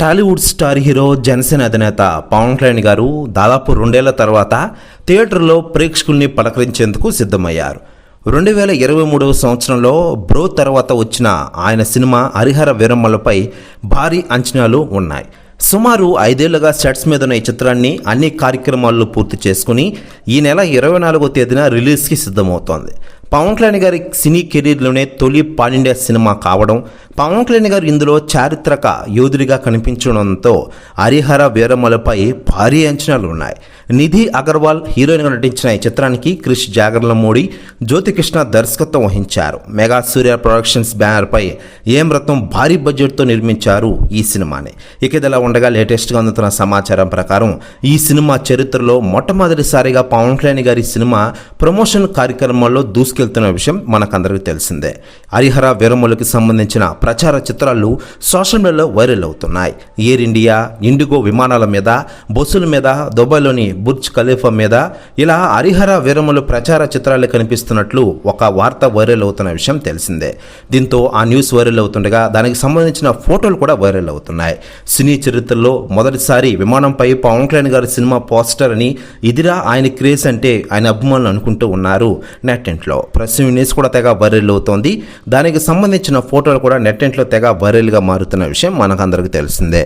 Tollywood star hero Janasena అధినేత పవన్ కళ్యాణ్ గారు దాదాపు 2 ఏళ్ల తర్వాత థియేటర్లో ప్రేక్షకుల్ని పలకరించేందుకు సిద్ధమయ్యారు. 2023 సంవత్సరంలో బ్రో తర్వాత వచ్చిన ఆయన సినిమా హరిహర వీరమ్మలపై భారీ అంచనాలు ఉన్నాయి. సుమారు 5 ఏళ్లుగా సెట్స్ మీద ఉన్న ఈ చిత్రాన్ని అన్ని కార్యక్రమాల్లో పూర్తి చేసుకుని ఈ నెల 24వ తేదీన రిలీజ్కి సిద్ధమవుతోంది. పవన్ కళ్యాణ్ గారి సినీ కెరీర్లోనే తొలి పాన్ ఇండియా సినిమా కావడం, పవన్ కళ్యాణ్ గారు ఇందులో చారిత్రక యోధుడిగా కనిపించడంతో హరిహర వీరమ్మలపై భారీ అంచనాలు ఉన్నాయి. నిధి అగర్వాల్ హీరోయిన్గా నటించిన ఈ చిత్రానికి క్రిష్ జాగర్లమూడి, జ్యోతికృష్ణ దర్శకత్వం వహించారు. మెగా సూర్య ప్రొడక్షన్స్ బ్యానర్పై ఏం రత్నం భారీ బడ్జెట్తో నిర్మించారు ఈ సినిమాని. ఇక ఇదిలా ఉండగా లేటెస్ట్గా అందుతున్న సమాచారం ప్రకారం ఈ సినిమా చరిత్రలో మొట్టమొదటిసారిగా పవన్ కళ్యాణ్ గారి సినిమా ప్రమోషన్ కార్యక్రమాల్లో దూసుకెళ్తున్న విషయం మనకందరికీ తెలిసిందే. హరిహర వీరమ్మలకు సంబంధించిన ప్రచార చిత్రాలు సోషల్ మీడియాలో వైరల్ అవుతున్నాయి. ఎయిర్ ఇండియా, ఇండిగో విమానాల మీద, బస్సుల మీద, దుబాయ్లోని బుర్జ్ ఖలీఫా మీద ఇలా హరిహర వీరమ్మలు ప్రచార చిత్రాలు కనిపిస్తున్నట్లు ఒక వార్త వైరల్ అవుతున్న విషయం తెలిసిందే. దీంతో ఆ న్యూస్ వైరల్ అవుతుండగా దానికి సంబంధించిన ఫోటోలు కూడా వైరల్ అవుతున్నాయి. సినీ చరిత్రలో మొదటిసారి విమానంపై పవన్ కళ్యాణ్ గారి సినిమా పోస్టర్ అని, ఇదిరా ఆయన క్రేజ్ అంటే ఆయన అభిమానులు అనుకుంటూ ఉన్నారు నెట్టింట్లో. ప్రస్తుతం న్యూస్ కూడా తెగ వైరల్ అవుతోంది. దానికి సంబంధించిన ఫోటోలు కూడా నెట్టింట్లో తెగ వైరల్గా మారుతున్న విషయం మనకందరికీ తెలిసిందే.